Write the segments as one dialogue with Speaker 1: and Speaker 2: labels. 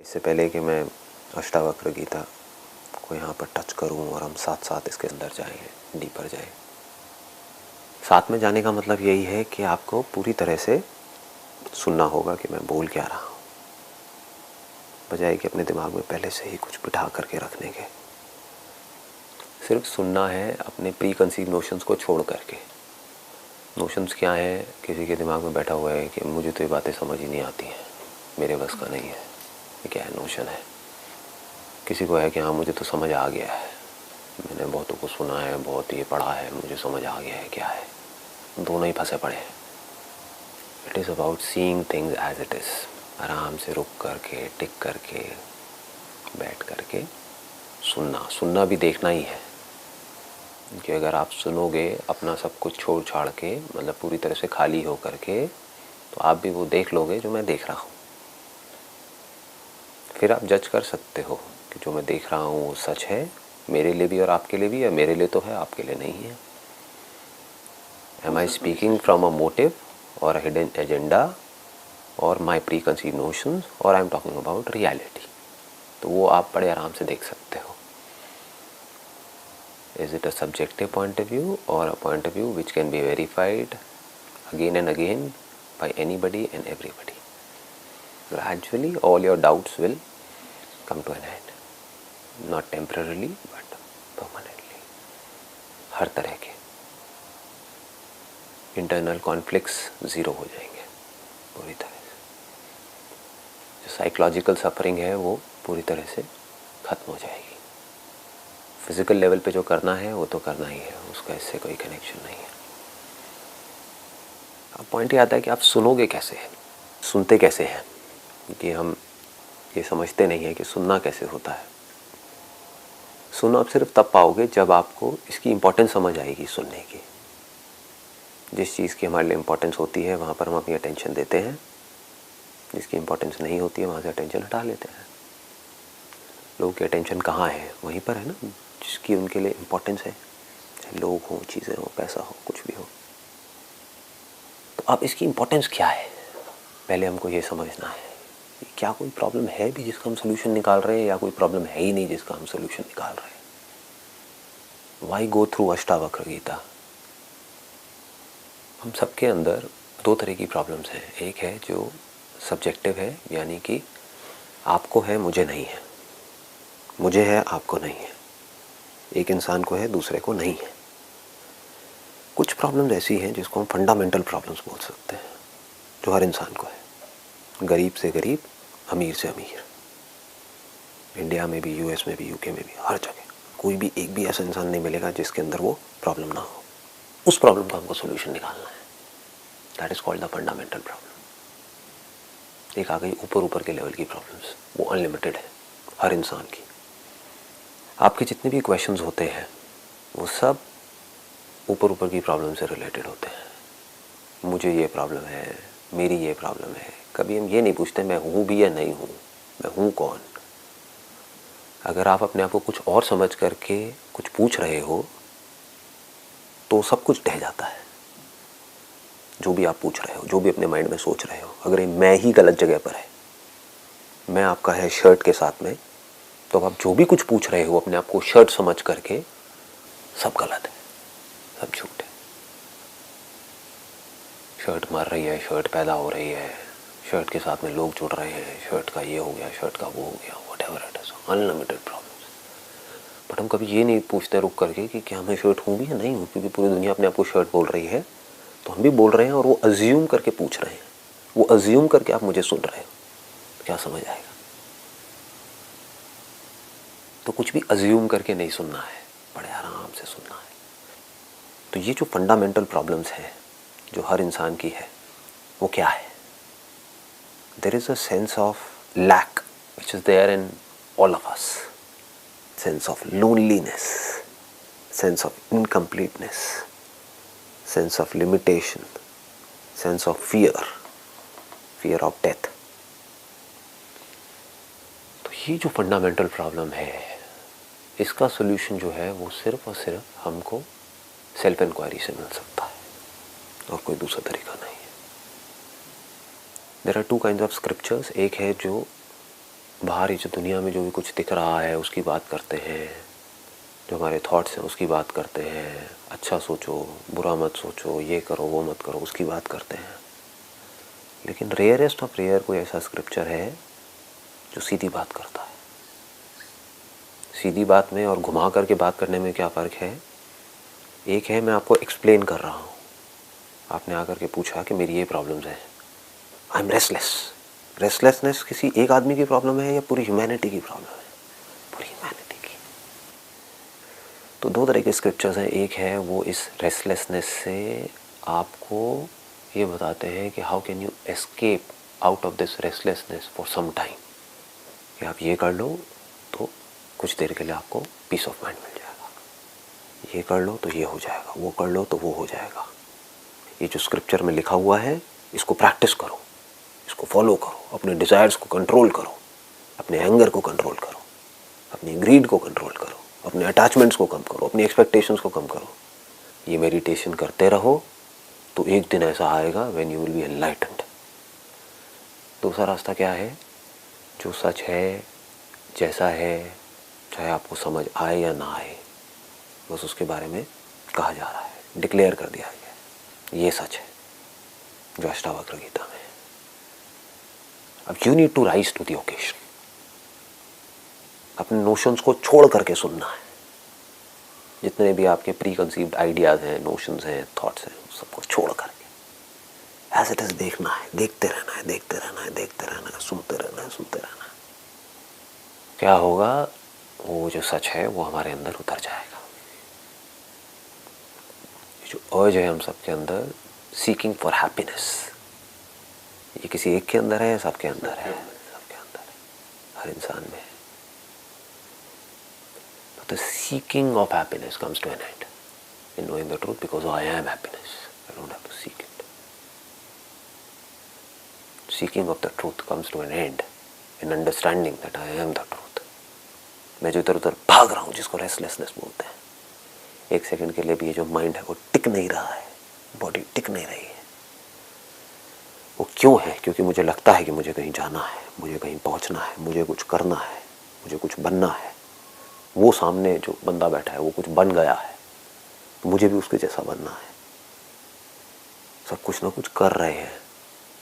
Speaker 1: इससे पहले कि मैं अष्टावक्र गीता को यहाँ पर टच करूँ और हम साथ साथ इसके अंदर जाएं, डीपर जाएं। साथ में जाने का मतलब यही है कि आपको पूरी तरह से सुनना होगा कि मैं बोल क्या रहा हूँ, बजाय कि अपने दिमाग में पहले से ही कुछ बिठा करके रखने के। सिर्फ सुनना है अपने प्री कंसीव नोशंस को छोड़ करके। नोशंस क्या है? किसी के दिमाग में बैठा हुआ है कि मुझे तो ये बातें समझ ही नहीं आती हैं, मेरे बस का नहीं है। ये क्या है? नोशन है। किसी को है कि हाँ मुझे तो समझ आ गया है, मैंने बहुतों को सुना है, बहुत ये पढ़ा है, मुझे समझ आ गया है। क्या है? दोनों ही फंसे पड़े हैं। It is about seeing things as it is. आराम से रुक करके, टिक करके, बैठ करके सुनना भी देखना ही है। कि अगर आप सुनोगे अपना सब कुछ छोड़ छाड़ के, मतलब पूरी तरह से खाली हो करके, तो आप भी वो देख लोगे जो मैं देख रहा हूँ। फिर आप जज कर सकते हो कि जो मैं देख रहा हूँ वो सच है मेरे लिए भी और आपके लिए भी, या मेरे लिए तो है, आपके लिए नहीं है। Am I speaking from a motive or a hidden agenda or my preconceived notions, or I am talking about reality? तो वो आप बड़े आराम से देख सकते हो। Is it a subjective point of view or a point of view which can be verified again and again by anybody and everybody? Gradually all your doubts will come to an end, not temporarily but permanently. हर तरह के internal conflicts zero हो जाएंगे पूरी तरह से। जो psychological suffering है वो पूरी तरह से ख़त्म हो जाएगी। फिज़िकल लेवल पे जो करना है वो तो करना ही है, उसका इससे कोई कनेक्शन नहीं है। अब पॉइंट ये आता है कि आप सुनोगे कैसे हैं, सुनते कैसे हैं। कि हम ये समझते नहीं है कि सुनना कैसे होता है। सुनो आप सिर्फ तब पाओगे जब आपको इसकी इम्पोर्टेंस समझ आएगी सुनने की। जिस चीज़ की हमारे लिए इम्पोर्टेंस होती है वहाँ पर हम अपनी अटेंशन देते हैं, जिसकी इम्पोर्टेंस नहीं होती है वहाँ से अटेंशन हटा लेते हैं। लोगों की अटेंशन कहाँ है? वहीं पर है ना, जिसकी उनके लिए इम्पोर्टेंस है। चाहे लोग हों, चीज़ें हों, पैसा हो, कुछ भी हो। तो अब इसकी इम्पोर्टेंस क्या है, पहले हमको ये समझना है। क्या कोई प्रॉब्लम है भी जिसका हम सोल्यूशन निकाल रहे हैं, या कोई प्रॉब्लम है ही नहीं जिसका हम सोल्यूशन निकाल रहे हैं? Why go through Ashtavakra Gita? हम सबके अंदर दो तरह की प्रॉब्लम्स हैं। एक है जो सब्जेक्टिव है, यानी कि आपको है मुझे नहीं है, मुझे है आपको नहीं है, एक इंसान को है दूसरे को नहीं है। कुछ प्रॉब्लम्स ऐसी हैं जिसको हम फंडामेंटल प्रॉब्लम्स बोल सकते हैं, जो हर इंसान को है। गरीब से गरीब, अमीर से अमीर, इंडिया में भी, यूएस में भी, यूके में भी, हर जगह कोई भी एक भी ऐसा इंसान नहीं मिलेगा जिसके अंदर वो प्रॉब्लम ना हो। उस प्रॉब्लम का हमको सोल्यूशन निकालना है। That is called the fundamental problem. एक आ गई ऊपर ऊपर के लेवल की प्रॉब्लम्स, वो अनलिमिटेड है हर इंसान की। आपके जितने भी क्वेश्चंस होते हैं वो सब ऊपर ऊपर की प्रॉब्लम से रिलेटेड होते हैं। मुझे ये प्रॉब्लम है, मेरी ये प्रॉब्लम है। कभी हम ये नहीं पूछते मैं हूँ भी या नहीं हूँ, मैं हूँ कौन। अगर आप अपने आप को कुछ और समझ करके कुछ पूछ रहे हो तो सब कुछ ढह जाता है। जो भी आप पूछ रहे हो, जो भी अपने माइंड में सोच रहे हो, अगर मैं ही गलत जगह पर है, मैं आपका है शर्ट के साथ में, तो आप जो भी कुछ पूछ रहे हो अपने आप को शर्ट समझ करके, सब गलत है, सब झूठ है। शर्ट मर रही है, शर्ट पैदा हो रही है, शर्ट के साथ में लोग जुड़ रहे हैं, शर्ट का ये हो गया, शर्ट का वो हो गया, whatever it is, unlimited problems. But हम कभी ये नहीं पूछते रुक करके कि क्या मैं शर्ट हूँ भी या नहीं हूँ, क्योंकि पूरी दुनिया अपने आप को शर्ट बोल रही है तो हम भी बोल रहे हैं, और वो अज्यूम करके पूछ रहे हैं। वो अज्यूम करके आप मुझे सुन रहे हो, क्या समझ आएगा? तो कुछ भी अज्यूम करके नहीं सुनना है, बड़े आराम से सुनना है। तो ये जो फंडामेंटल प्रॉब्लम्स हैं जो हर इंसान की है, वो क्या है? There is a sense of lack which is there in all of us. Sense of loneliness, sense of incompleteness, sense of limitation, sense of fear, fear of death. तो ये जो फंडामेंटल प्रॉब्लम है, इसका सोल्यूशन जो है वो सिर्फ और सिर्फ हमको सेल्फ इंक्वायरी से मिल सकता है, और कोई दूसरा तरीका नहीं है। There are two kinds of scriptures. एक है जो बाहर जो दुनिया में जो भी कुछ दिख रहा है उसकी बात करते हैं, जो हमारे थॉट्स हैं उसकी बात करते हैं, अच्छा सोचो, बुरा मत सोचो, ये करो वो मत करो, उसकी बात करते हैं। लेकिन रेयरेस्ट ऑफ रेयर कोई ऐसा स्क्रिप्चर है जो सीधी बात करता है। सीधी बात में और घुमा करके बात करने में क्या फ़र्क है? एक है मैं आपको एक्सप्लेन कर रहा हूँ, आपने आकर के पूछा कि मेरी ये प्रॉब्लम्स हैं, आई एम रेस्टलेस। रेस्टलेसनेस किसी एक आदमी की प्रॉब्लम है या पूरी ह्यूमैनिटी की प्रॉब्लम है? पूरी ह्यूमैनिटी की। तो दो तरह के स्क्रिप्चर्स हैं। एक है वो इस रेस्टलेसनेस से आपको ये बताते हैं कि how can you escape out of this restlessness for some time, कि आप ये कर लो तो कुछ देर के लिए आपको पीस ऑफ माइंड मिल जाएगा, ये कर लो तो ये हो जाएगा, वो कर लो तो वो हो जाएगा। ये जो स्क्रिप्चर में लिखा हुआ है इसको प्रैक्टिस करो, इसको फॉलो करो, अपने डिज़ायर्स को कंट्रोल करो, अपने एंगर को कंट्रोल करो, अपनी ग्रीड को कंट्रोल करो, अपने अटैचमेंट्स को कम करो, अपनी एक्सपेक्टेशंस को कम करो। ये मेडिटेशन करते रहो तो एक दिन ऐसा आएगा when you will be enlightened. दूसरा रास्ता क्या है? जो सच है, जैसा है, चाहे आपको समझ आए या ना आए, बस उसके बारे में कहा जा रहा है, डिक्लेयर कर दिया गया है, ये सच है जो अष्टावक्र गीता में है। अब you need to rise to the occasion. अपने नोशंस को छोड़ करके सुनना है। जितने भी आपके प्री कंसीव्ड आइडियाज़ हैं, नोशंस हैं, थॉट्स हैं, सबको छोड़ करके एज इट इज़ देखना है, देखते रहना है, देखते रहना है, देखते रहना है, सुनते रहना है, सुनते रहना है। क्या होगा? वो जो सच है वो हमारे अंदर उतर जाएगा। जो अर्ज है हम सबके अंदर, सीकिंग फॉर हैप्पीनेस, ये किसी एक के अंदर है या सबके अंदर है? सबके अंदर है, हर इंसान में है। The seeking of happiness comes to an end in knowing the truth, because I am happiness. I don't have to seek it. Seeking of the truth comes to an end in understanding that I am the truth. मैं जो इधर उधर भाग रहा हूँ, जिसको restlessness बोलते हैं, एक सेकंड के लिए भी ये जो माइंड है वो टिक नहीं रहा है, बॉडी टिक नहीं रही है। वो क्यों है? क्योंकि मुझे लगता है कि मुझे कहीं जाना है, मुझे कहीं पहुँचना है, मुझे कुछ करना है, मुझे कुछ बनना है। वो सामने जो बंदा बैठा है वो कुछ बन गया है, तो मुझे भी उसके जैसा बनना है। सब कुछ ना कुछ कर रहे हैं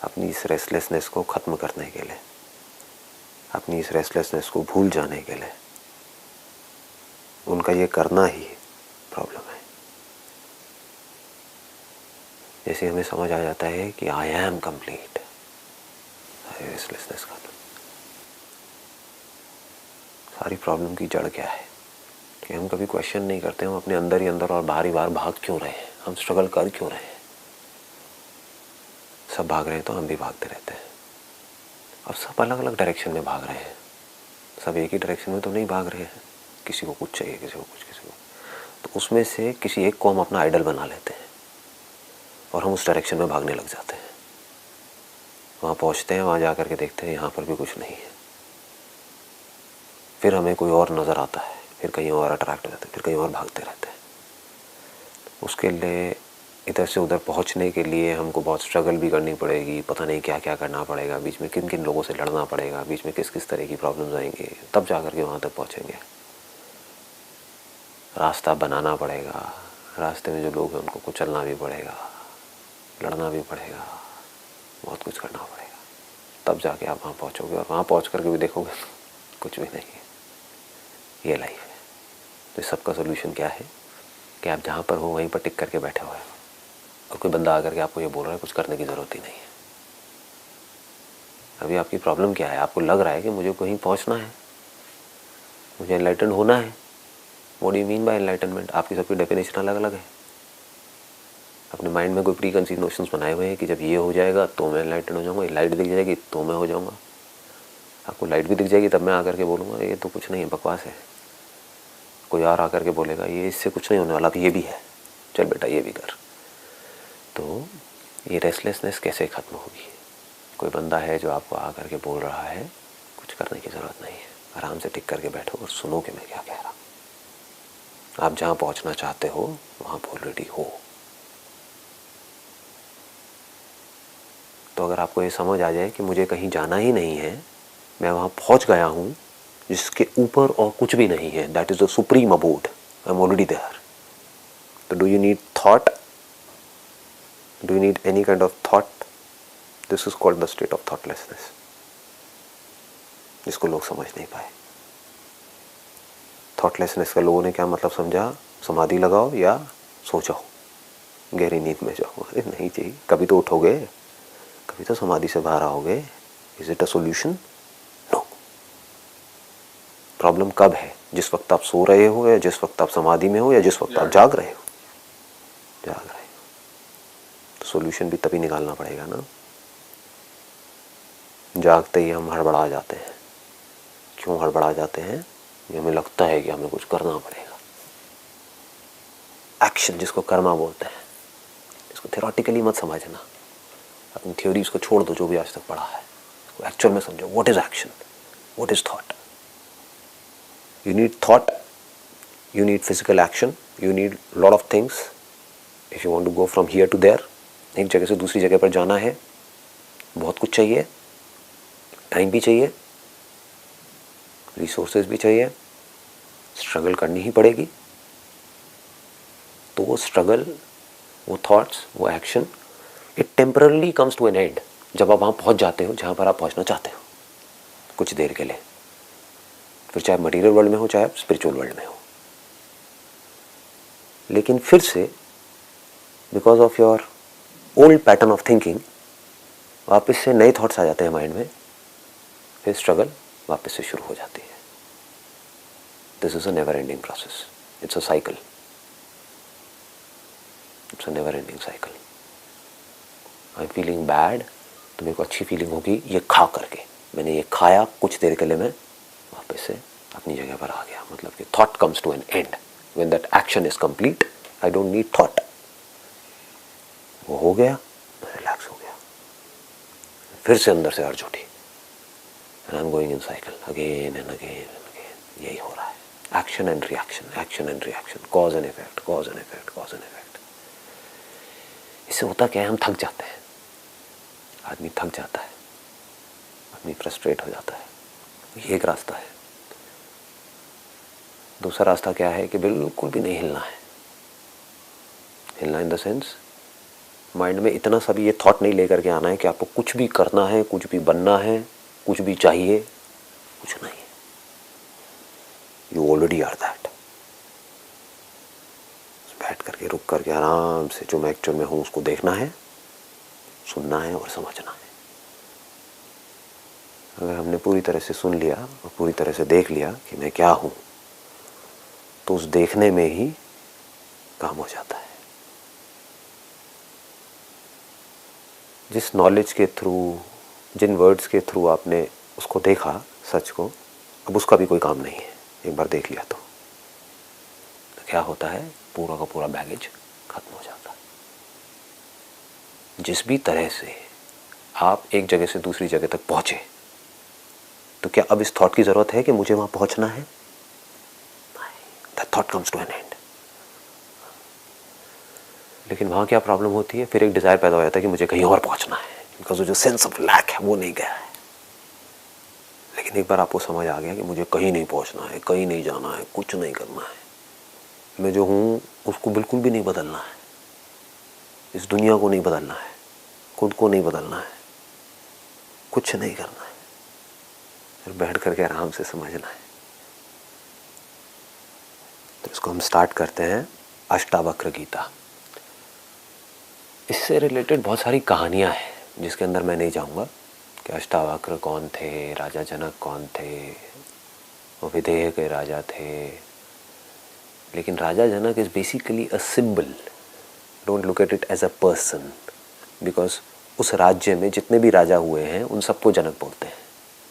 Speaker 1: अपनी इस रेस्टलेसनेस को ख़त्म करने के लिए, अपनी इस रेस्टलेसनेस को भूल जाने के लिए। उनका ये करना ही प्रॉब्लम है। जैसे हमें समझ आ जाता है कि आई एम कंप्लीट, रेस्टलेसनेस खत्म। सारी प्रॉब्लम की जड़ क्या है कि हम कभी क्वेश्चन नहीं करते, हम अपने अंदर ही अंदर और बाहर ही बाहर भाग क्यों रहे हैं, हम स्ट्रगल कर क्यों रहे हैं। सब भाग रहे हैं तो हम भी भागते रहते हैं। अब सब अलग अलग डायरेक्शन में भाग रहे हैं, सब एक ही डायरेक्शन में तो नहीं भाग रहे हैं। किसी को कुछ चाहिए, किसी को कुछ, किसी को, तो उसमें से किसी एक को हम अपना आइडल बना लेते हैं और हम उस डायरेक्शन में भागने लग जाते हैं। वहाँ पहुँचते हैं, वहाँ जा कर के देखते हैं यहाँ पर भी कुछ नहीं है। फिर हमें कोई और नज़र आता है, फिर कहीं और अट्रैक्ट हो जाते हैं, फिर कहीं और भागते रहते हैं। उसके लिए इधर से उधर पहुंचने के लिए हमको बहुत स्ट्रगल भी करनी पड़ेगी, पता नहीं क्या क्या करना पड़ेगा, बीच में किन किन लोगों से लड़ना पड़ेगा, बीच में किस किस तरह की प्रॉब्लम्स आएंगी, तब जा कर के वहाँ तक पहुँचेंगे। रास्ता बनाना पड़ेगा, रास्ते में जो लोग हैं उनको कुचलना भी पड़ेगा, लड़ना भी पड़ेगा, बहुत कुछ करना पड़ेगा, तब जाके आप वहाँ पहुँचोगे। और वहाँ पहुँच करके भी देखोगे कुछ भी नहीं है। ये लाइफ है। तो इस सबका सोल्यूशन क्या है कि आप जहाँ पर हो वहीं पर टिक करके बैठे हुए हो, और कोई बंदा आकर के आपको ये बोल रहा है कुछ करने की ज़रूरत ही नहीं है। अभी आपकी प्रॉब्लम क्या है? आपको लग रहा है कि मुझे कहीं पहुँचना है, मुझे एनलाइटन होना है। What do you mean by enlightenment? आपकी सबकी डेफिनेशन अलग अलग है। अपने माइंड में कोई प्री कंसीव नोशंस बनाए हुए हैं कि जब ये हो जाएगा तो मैं एनलाइटन हो जाऊँगा, लाइट दिख जाएगी तो मैं हो जाऊँगा। आपको लाइट भी दिख जाएगी तब मैं आकर के बोलूँगा ये तो कुछ नहीं है, बकवास है। कोई और आकर के बोलेगा ये इससे कुछ नहीं होने वाला, अब ये भी है, चल बेटा ये भी कर। तो ये रेस्टलेसनेस कैसे ख़त्म होगी? कोई बंदा है जो आपको आकर के बोल रहा है कुछ करने की ज़रूरत नहीं है, आराम से टिक करके बैठो और सुनो कि मैं क्या कह रहा हूँ। आप जहाँ पहुँचना चाहते हो वहाँ ऑलरेडी हो। तो अगर आपको ये समझ आ जाए कि मुझे कहीं जाना ही नहीं है, मैं वहाँ पहुँच गया हूँ जिसके ऊपर और कुछ भी नहीं है. That is the supreme abode. I am already there. तो do you need thought? Do you need any kind of thought? This is called the state of thoughtlessness, जिसको लोग समझ नहीं पाए. थॉटलेसनेस का लोगों ने क्या मतलब समझा? समाधि लगाओ या सो जाओ, गहरी नींद में जाओ. अरे नहीं चाहिए. कभी तो उठोगे, कभी तो समाधि से बाहर आओगे. Is it a solution? No. Problem कब है? जिस वक्त आप सो रहे हो, या जिस वक्त आप समाधि में हो, या जिस वक्त आप जाग रहे हो. जाग रहे हो तो सोल्यूशन भी तभी निकालना पड़ेगा ना. जागते ही हम हड़बड़ा जाते हैं. क्यों हड़बड़ा जाते हैं? ये हमें लगता है कि हमें कुछ करना पड़ेगा. एक्शन, जिसको कर्मा बोलते हैं. इसको थ्योरेटिकली मत समझना. अपनी थ्योरीज को छोड़ दो जो भी आज तक पढ़ा है. इसको एक्चुअल में समझो. What is action? What is thought? You need thought, you need physical action, you need lot of things. If you want to go from here to there, एक जगह से दूसरी जगह पर जाना है, बहुत कुछ चाहिए. टाइम भी चाहिए, रिसोर्सेज भी चाहिए, स्ट्रगल करनी ही पड़ेगी. तो वो स्ट्रगल, वो थॉट्स, वो action, it temporarily comes to an end. जब आप वहाँ पहुँच जाते हो जहाँ पर आप पहुँचना चाहते हो, कुछ देर के लिए, फिर चाहे मटीरियल वर्ल्ड में हो चाहे स्पिरिचुअल वर्ल्ड में हो. लेकिन फिर से because of your old pattern of thinking वापस से नए थॉट्स आ जाते हैं माइंड में. फिर स्ट्रगल वापस से शुरू हो जाती है. This is a never ending process. It's a cycle. It's a never ending cycle. I am feeling bad, तो मेरे को अच्छी फीलिंग होगी ये खा करके. मैंने ये खाया, कुछ देर के लिए मैं वापस से अपनी जगह पर आ गया. मतलब कि thought comes to an end. When that action is complete, I don't need thought. वो हो गया, मैं रिलैक्स हो गया. फिर से अंदर से अर्ज उठी. And I'm going in cycle again and again and again. यही हो रहा है. Action and reaction, action and reaction, cause and effect, cause and effect, cause and effect. इससे होता क्या है? हम थक जाते हैं. आदमी थक जाता है, आदमी फ्रस्ट्रेट हो जाता है. ये एक रास्ता है. दूसरा रास्ता क्या है कि बिल्कुल भी नहीं हिलना है. हिलना इन द सेंस, माइंड में इतना सा भी ये थॉट नहीं लेकर के आना है कि आपको कुछ भी करना है, कुछ भी बनना है, कुछ भी चाहिए. कुछ नहीं. You already are that. बैठ करके, रुक करके आराम से जो मैं एक्चुअल में हूँ उसको देखना है, सुनना है और समझना है. अगर हमने पूरी तरह से सुन लिया और पूरी तरह से देख लिया कि मैं क्या हूँ, तो उस देखने में ही काम हो जाता है. जिस नॉलेज के थ्रू, जिन वर्ड्स के थ्रू आपने उसको देखा, सच को, अब उसका भी कोई काम नहीं है. एक बार देख लिया तो क्या होता है? पूरा का पूरा बैगेज खत्म हो जाता है. जिस भी तरह से आप एक जगह से दूसरी जगह तक पहुंचे, तो क्या अब इस थॉट की जरूरत है कि मुझे वहां पहुंचना है? That thought comes to an end. लेकिन वहाँ क्या प्रॉब्लम होती है? फिर एक डिज़ायर पैदा हो जाता है कि मुझे कहीं और पहुँचना है, बिकॉज जो सेंस ऑफ लैक है वो नहीं गया है. लेकिन एक बार आपको समझ आ गया कि मुझे कहीं नहीं पहुँचना है, कहीं नहीं जाना है, कुछ नहीं करना है. मैं जो हूँ उसको बिल्कुल भी नहीं बदलना है. इस दुनिया को नहीं बदलना है, खुद को नहीं बदलना है, कुछ नहीं करना है. फिर बैठ करके आराम से समझना है. तो इसको हम स्टार्ट करते हैं अष्टावक्र गीता. इससे रिलेटेड बहुत सारी कहानियाँ हैं जिसके अंदर मैं नहीं जाऊँगा कि अष्टावक्र कौन थे, राजा जनक कौन थे, वो विदेह के राजा थे. लेकिन Raja Janak is basically a symbol. Don't look at it as a person, because उस राज्य में जितने भी राजा हुए हैं उन सबको जनक बोलते हैं.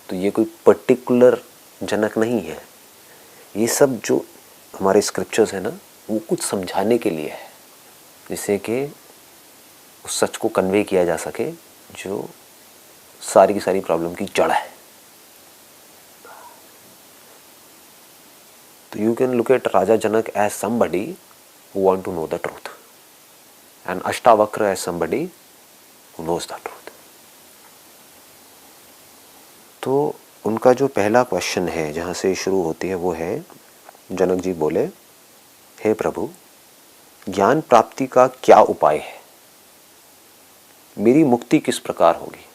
Speaker 1: तो ये कोई पर्टिकुलर जनक नहीं है. ये सब जो हमारे स्क्रिप्चर्स है ना, वो कुछ समझाने के लिए है, जिससे कि उस सच को कन्वे किया जा सके जो सारी की सारी प्रॉब्लम की जड़ है. तो you can look at Raja Janak as somebody who want to know the truth, and Ashtavakra as somebody who knows the truth. तो उनका जो पहला क्वेश्चन है जहाँ से शुरू होती है वो है, जनक जी बोले, हे प्रभु, ज्ञान प्राप्ति का क्या उपाय है? मेरी मुक्ति किस प्रकार होगी?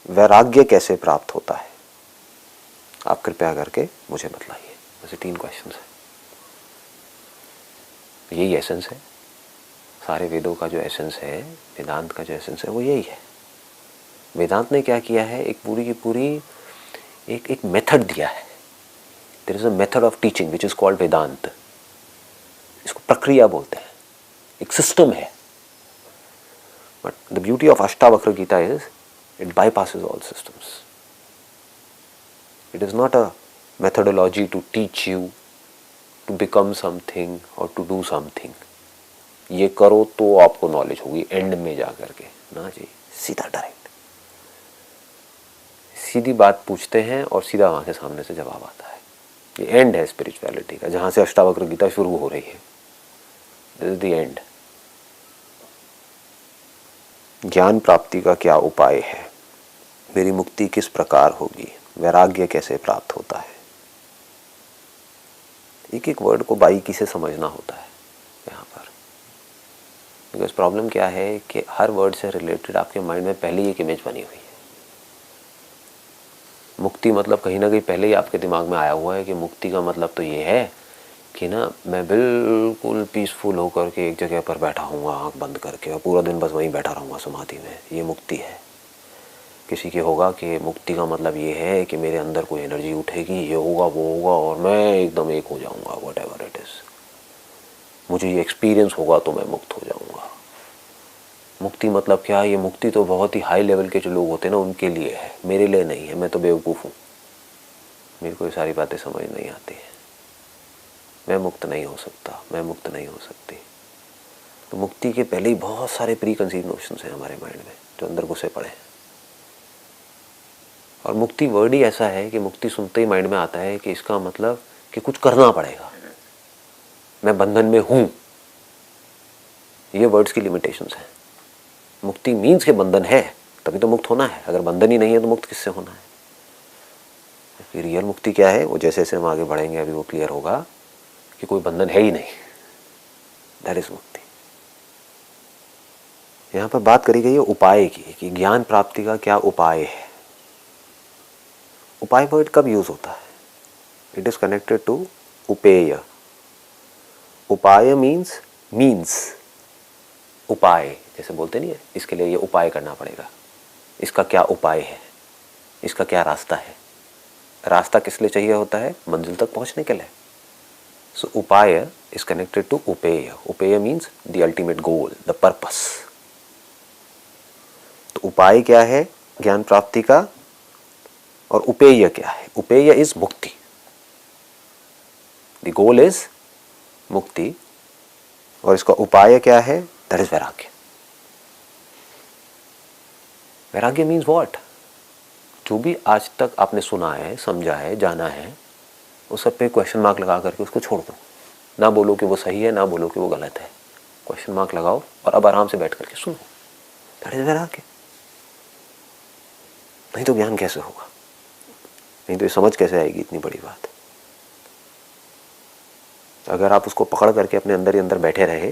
Speaker 1: वैराग्य कैसे प्राप्त होता है? आप कृपया करके मुझे बतलाइए। वैसे 3 क्वेश्चन है। यही एसेंस है सारे वेदों का। जो एसेंस है, वेदांत का जो एसेंस है वो यही है। वेदांत ने क्या किया है, एक पूरी की पूरी एक मेथड दिया है। There is a method of teaching which is called Vedanta. इसको प्रक्रिया बोलते हैं, एक सिस्टम है। But the beauty of Ashtavakra Gita is it bypasses all systems. It is not a methodology to teach you to become something or to do something. ये करो तो आपको नॉलेज होगी एंड में जा करके, ना जी, सीधा डायरेक्ट सीधी बात पूछते हैं और सीधा वहाँ से सामने से जवाब आता है। ये एंड है स्पिरिचुअलिटी का, जहाँ से अष्टावक्र गीता शुरू हो रही है। This is the end. ज्ञान प्राप्ति का क्या उपाय है? मेरी मुक्ति किस प्रकार होगी? वैराग्य कैसे प्राप्त होता है? एक एक वर्ड को बारीकी से समझना होता है यहाँ पर। बिकॉज प्रॉब्लम क्या है कि हर वर्ड से रिलेटेड आपके माइंड में पहले ही एक इमेज बनी हुई है। मुक्ति मतलब कहीं ना कहीं पहले ही आपके दिमाग में आया हुआ है कि मुक्ति का मतलब तो ये है कि ना मैं बिल्कुल पीसफुल होकर के एक जगह पर बैठा हूँगा आँख बंद करके और पूरा दिन बस वहीं बैठा रहूँगा समाधि में, ये मुक्ति है। किसी के होगा कि मुक्ति का मतलब ये है कि मेरे अंदर कोई एनर्जी उठेगी, ये होगा वो होगा और मैं एकदम एक हो जाऊंगा, वट एवर इट इज़, मुझे ये एक्सपीरियंस होगा तो मैं मुक्त हो जाऊंगा। मुक्ति मतलब क्या? ये मुक्ति तो बहुत ही हाई लेवल के जो लोग होते हैं ना उनके लिए है, मेरे लिए नहीं है। मैं तो बेवकूफ़ हूँ, मेरे को ये सारी बातें समझ नहीं आती है। मैं मुक्त नहीं हो सकता, मैं मुक्त नहीं हो सकती। तो मुक्ति के पहले ही बहुत सारे प्री कंसीव नोशंस हैं हमारे माइंड में जो अंदर घुसे पड़े हैं। और मुक्ति वर्ड ही ऐसा है कि मुक्ति सुनते ही माइंड में आता है कि इसका मतलब कि कुछ करना पड़ेगा, मैं बंधन में हूं। ये वर्ड्स की लिमिटेशंस हैं। मुक्ति मीन्स के बंधन है तभी तो मुक्त होना है। अगर बंधन ही नहीं है तो मुक्त किससे होना है? फिर रियल मुक्ति क्या है, वो जैसे जैसे हम आगे बढ़ेंगे अभी वो क्लियर होगा कि कोई बंधन है ही नहीं। दैट इज मुक्ति। यहाँ पर बात करी गई है उपाय की कि ज्ञान प्राप्ति का क्या उपाय है। उपाय वर्ड कब यूज होता है? It is connected to upeya. Upaya means उपाय, जैसे बोलते नहीं है इसके लिए ये उपाय करना पड़ेगा, इसका क्या उपाय है, इसका क्या रास्ता है। रास्ता किस लिए चाहिए होता है? मंजिल तक पहुंचने के लिए। So upaya is connected to upeya. Upeya means the ultimate goal, the purpose. तो उपाय क्या है ज्ञान प्राप्ति का और उपेय क्या है? उपेय इज मुक्ति, द गोल इज मुक्ति, और इसका उपाय क्या है? दैट इज वैराग्य। वैराग्य मीन्स व्हाट? जो भी आज तक आपने सुना है, समझा है, जाना है, उस सब पे क्वेश्चन मार्क लगा करके उसको छोड़ दो। ना बोलो कि वो सही है, ना बोलो कि वो गलत है। क्वेश्चन मार्क लगाओ और अब आराम से बैठ करके सुनो। दैट इज वैराग्य। नहीं तो ज्ञान कैसे होगा? नहीं तो ये समझ कैसे आएगी इतनी बड़ी बात? अगर आप उसको पकड़ करके अपने अंदर ही अंदर बैठे रहे,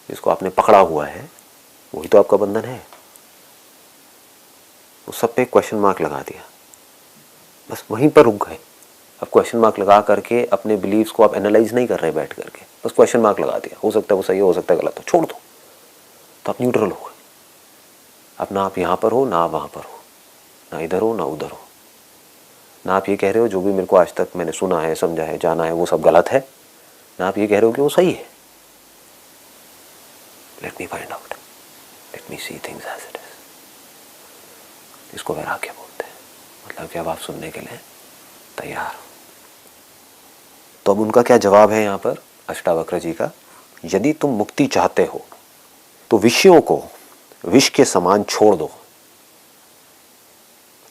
Speaker 1: जिसको आपने पकड़ा हुआ है वही तो आपका बंधन है। उस सब पे क्वेश्चन मार्क लगा दिया, बस वहीं पर रुक गए। अब क्वेश्चन मार्क लगा करके अपने बिलीव्स को आप एनालाइज नहीं कर रहे बैठ करके, बस क्वेश्चन मार्क लगा दिया। हो सकता है वो सही हो सकता है गलत हो, छोड़ दो। तो आप न्यूट्रल हो गए। अब ना आप यहाँ पर हो, ना आप वहाँ पर हो, ना इधर हो ना उधर हो। ना आप ये कह रहे हो जो भी मेरे को आज तक मैंने सुना है, समझा है, जाना है वो सब गलत है, ना आप ये कह रहे हो कि वो सही है। Let me find out, let me see things as it is. इसको वैराग्य बोलते हैं। मतलब कि अब आप सुनने के लिए तैयार हो। तो अब उनका क्या जवाब है यहाँ पर अष्टावक्र जी का? यदि तुम मुक्ति चाहते हो तो विषयों को विष के समान छोड़ दो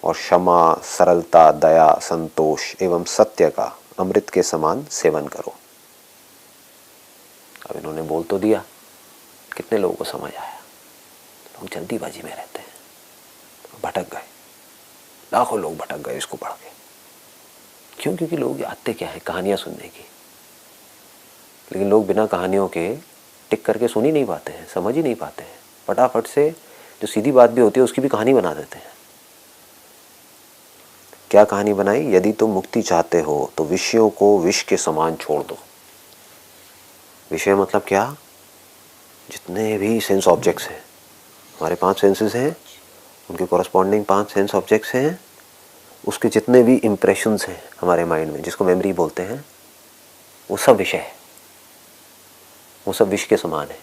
Speaker 1: और क्षमा, सरलता, दया, संतोष एवं सत्य का अमृत के समान सेवन करो। अब इन्होंने बोल तो दिया, कितने लोगों को समझ आया? लोग जल्दीबाजी में रहते हैं, भटक गए। लाखों लोग भटक गए इसको पढ़ के। क्यों? क्योंकि लोग आते क्या है, कहानियाँ सुनने की। लेकिन लोग बिना कहानियों के टिक करके सुन ही नहीं पाते हैं, समझ ही नहीं पाते हैं। फटाफट से जो सीधी बात भी होती है उसकी भी कहानी बना देते हैं। क्या कहानी बनाई? यदि तुम मुक्ति चाहते हो तो विषयों को विष के समान छोड़ दो। विषय मतलब क्या? जितने भी सेंस ऑब्जेक्ट्स हैं, हमारे 5 सेंसेस हैं, उनके कॉरस्पॉन्डिंग 5 सेंस ऑब्जेक्ट्स हैं, उसके जितने भी इम्प्रेशंस हैं हमारे माइंड में, जिसको मेमोरी बोलते हैं, वो सब विषय है, वो सब विष के समान है।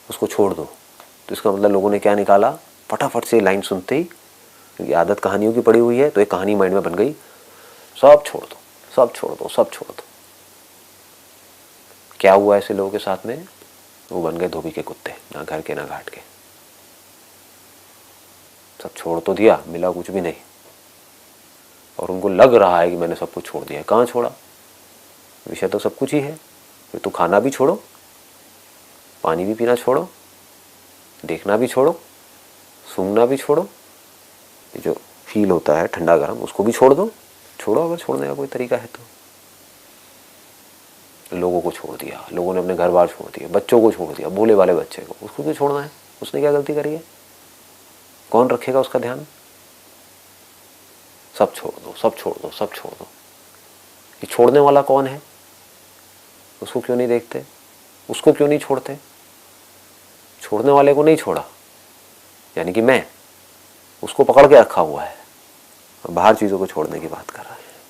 Speaker 1: उसको छोड़ दो। तो इसका मतलब लोगों ने क्या निकाला? फटाफट से लाइन सुनते ही, क्योंकि आदत कहानियों की पड़ी हुई है, तो एक कहानी माइंड में बन गई, सब छोड़ दो, सब छोड़ दो, सब छोड़ दो। क्या हुआ ऐसे लोगों के साथ में? वो बन गए धोबी के कुत्ते, ना घर के ना घाट के। सब छोड़ तो दिया, मिला कुछ भी नहीं, और उनको लग रहा है कि मैंने सब कुछ छोड़ दिया। कहाँ छोड़ा? विषय तो सब कुछ ही है। फिर तो खाना भी छोड़ो, पानी भी पीना छोड़ो, देखना भी छोड़ो, सूंघना भी छोड़ो, ये जो फील होता है ठंडा गर्म उसको भी छोड़ दो। छोड़ो, अगर छोड़ने का कोई तरीका है तो। लोगों को छोड़ दिया, लोगों ने अपने घर बार छोड़ दिया, बच्चों को छोड़ दिया, भोले वाले बच्चे को, उसको क्यों छोड़ना है? उसने क्या गलती करी है? कौन रखेगा उसका ध्यान? सब छोड़ दो, सब छोड़ दो, सब छोड़ दो। ये छोड़ने वाला कौन है? उसको क्यों नहीं देखते? उसको क्यों नहीं छोड़ते? छोड़ने वाले को नहीं छोड़ा, यानी कि मैं उसको पकड़ के रखा हुआ है और बाहर चीज़ों को छोड़ने की बात कर रहे हैं।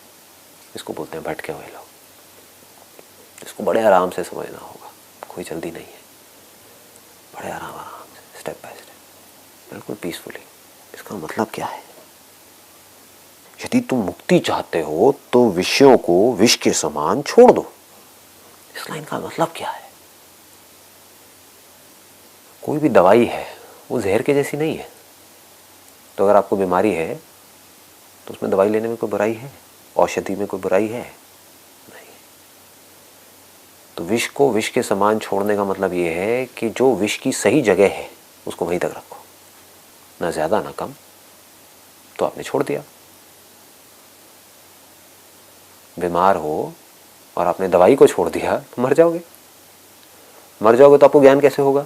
Speaker 1: इसको बोलते हैं भटके हुए लोग। इसको बड़े आराम से समझना होगा, कोई जल्दी नहीं है, बड़े आराम से, स्टेप बाय स्टेप, बिल्कुल पीसफुली। इसका मतलब क्या है? यदि तुम मुक्ति चाहते हो तो विषयों को विष के समान छोड़ दो। इस लाइन का मतलब क्या है? कोई भी दवाई है वो जहर के जैसी नहीं है। तो अगर आपको बीमारी है तो उसमें दवाई लेने में कोई बुराई है? औषधि में कोई बुराई है? नहीं। तो विष को विष के समान छोड़ने का मतलब ये है कि जो विष की सही जगह है उसको वहीं तक रखो, ना ज्यादा ना कम। तो आपने छोड़ दिया। बीमार हो और आपने दवाई को छोड़ दिया तो मर जाओगे। मर जाओगे तो आपको ज्ञान कैसे होगा?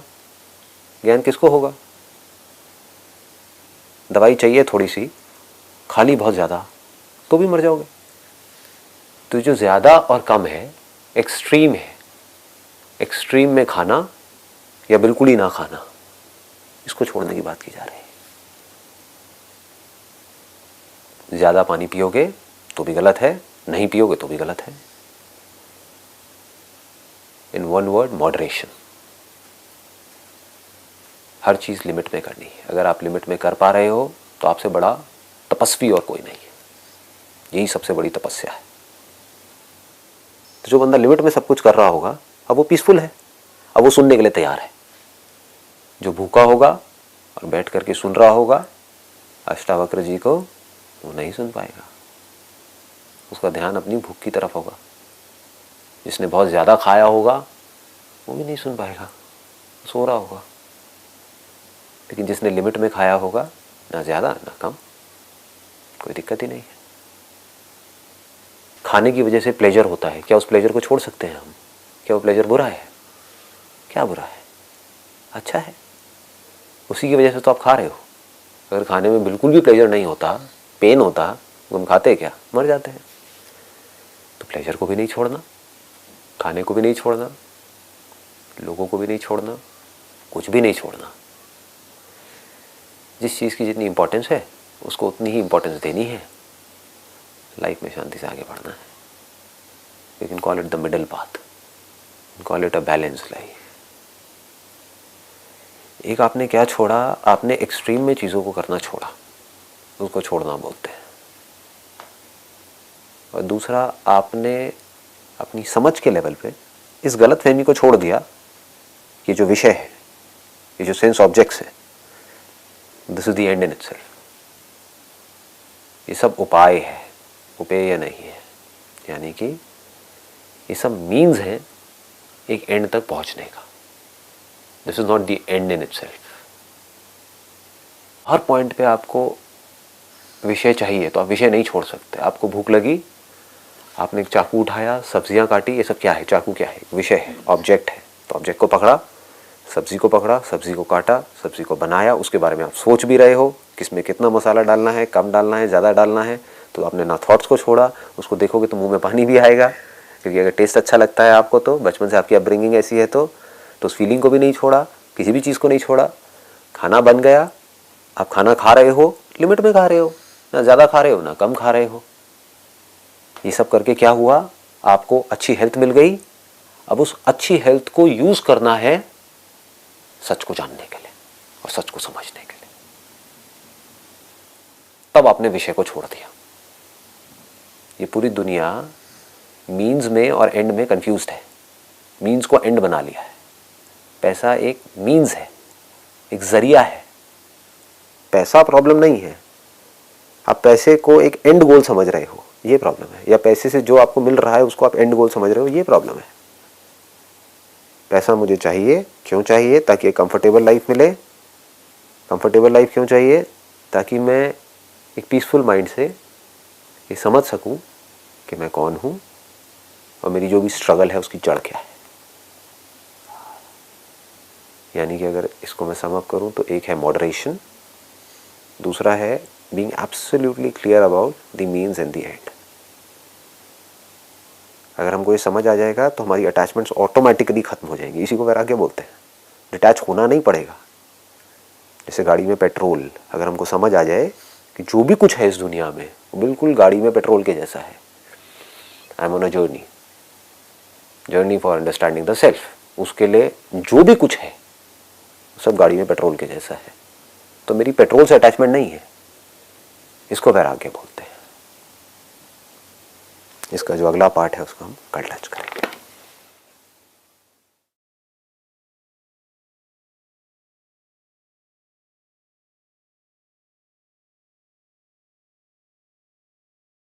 Speaker 1: ज्ञान किसको होगा? दवाई चाहिए थोड़ी सी, खाली बहुत ज़्यादा, तो भी मर जाओगे। तो जो ज़्यादा और कम है एक्सट्रीम है। एक्सट्रीम में खाना या बिल्कुल ही ना खाना, इसको छोड़ने की बात की जा रही है। ज़्यादा पानी पियोगे तो भी गलत है, नहीं पियोगे तो भी गलत है। In one word, moderation. Her cheese limit में करनी है। अगर आप लिमिट में कर पा रहे हो तो आपसे बड़ा तपस्वी और कोई नहीं है। यही सबसे बड़ी तपस्या है। तो जो बंदा लिमिट में सब कुछ कर रहा होगा, अब वो पीसफुल है, अब वो सुनने के लिए तैयार है। जो भूखा होगा और बैठ करके सुन रहा होगा अष्टावक्र जी को, वो नहीं सुन पाएगा। उसका ध्यान अपनी भूख की तरफ होगा। जिसने बहुत ज़्यादा खाया होगा वो भी नहीं सुन पाएगा, सो रहा होगा। लेकिन जिसने लिमिट में खाया होगा, ना ज़्यादा ना कम, कोई दिक्कत ही नहीं है। खाने की वजह से प्लेजर होता है, क्या उस प्लेजर को छोड़ सकते हैं हम? क्या वो प्लेजर बुरा है? क्या बुरा है? अच्छा है। उसी की वजह से तो आप खा रहे हो। अगर खाने में बिल्कुल भी प्लेजर नहीं होता, पेन होता, तो हम खाते क्या? मर जाते हैं। तो प्लेजर को भी नहीं छोड़ना, खाने को भी नहीं छोड़ना, लोगों को भी नहीं छोड़ना, कुछ भी नहीं छोड़ना। जिस चीज़ की जितनी इंपॉर्टेंस है उसको उतनी ही इंपॉर्टेंस देनी है। लाइफ में शांति से आगे बढ़ना है। You can call it the middle path, call it a balance life. एक आपने क्या छोड़ा? आपने एक्सट्रीम में चीज़ों को करना छोड़ा, उसको छोड़ना बोलते हैं। और दूसरा, आपने अपनी समझ के लेवल पे इस गलत फहमी को छोड़ दिया कि जो विषय है, ये जो सेंस ऑब्जेक्ट्स है, this is the and in itself. ये सब उपाय है, उपेय नहीं है। यानी कि ये सब मीन्स हैं एक एंड तक पहुंचने का। This is not the and in itself. Her point पे आपको विषय चाहिए तो आप विषय नहीं छोड़ सकते। आपको भूख लगी, आपने एक चाकू उठाया, सब्जियां काटी, ये सब क्या है? चाकू क्या है? विषय है, ऑब्जेक्ट है। तो ऑब्जेक्ट को पकड़ा, सब्जी को पकड़ा, सब्जी को काटा, सब्जी को बनाया, उसके बारे में आप सोच भी रहे हो किसमें कितना मसाला डालना है, कम डालना है, ज़्यादा डालना है। तो आपने ना थॉट्स को छोड़ा, उसको देखोगे तो मुंह में पानी भी आएगा, क्योंकि अगर टेस्ट अच्छा लगता है आपको, तो बचपन से आपकी अपब्रिंगिंग ऐसी है, तो उस फीलिंग को भी नहीं छोड़ा, किसी भी चीज़ को नहीं छोड़ा। खाना बन गया, आप खाना खा रहे हो, लिमिट में खा रहे हो, ना ज़्यादा खा रहे हो ना कम खा रहे हो। ये सब करके क्या हुआ? आपको अच्छी हेल्थ मिल गई। अब उस अच्छी हेल्थ को यूज़ करना है सच को जानने के लिए और सच को समझने के लिए। तब आपने विषय को छोड़ दिया। ये पूरी दुनिया मीन्स में और एंड में कंफ्यूज्ड है, मीन्स को एंड बना लिया है। पैसा एक मीन्स है, एक जरिया है। पैसा प्रॉब्लम नहीं है, आप पैसे को एक एंड गोल समझ रहे हो, ये प्रॉब्लम है। या पैसे से जो आपको मिल रहा है उसको आप एंड गोल समझ रहे हो, ये प्रॉब्लम है। पैसा मुझे चाहिए, क्यों चाहिए? ताकि एक कंफर्टेबल लाइफ मिले। कंफर्टेबल लाइफ क्यों चाहिए? ताकि मैं एक पीसफुल माइंड से ये समझ सकूं कि मैं कौन हूं और मेरी जो भी स्ट्रगल है उसकी जड़ क्या है। यानी कि अगर इसको मैं सम अप करूं तो एक है मॉडरेशन, दूसरा है being absolutely clear about the means and the end. अगर हमको ये समझ आ जाएगा तो हमारी अटैचमेंट्स ऑटोमेटिकली खत्म हो जाएंगी। इसी को वैराग्य बोलते हैं। डिटैच होना नहीं पड़ेगा। जैसे गाड़ी में पेट्रोल, अगर हमको समझ आ जाए कि जो भी कुछ है इस दुनिया में वो बिल्कुल गाड़ी में पेट्रोल के जैसा है। I am on a journey for understanding the self. उसके लिए जो भी कुछ है सब गाड़ी में पेट्रोल के जैसा है, तो मेरी पेट्रोल से अटैचमेंट नहीं है। इसको वैराग्य बोलते हैं। इसका जो अगला पार्ट है उसको हम कल टच करेंगे।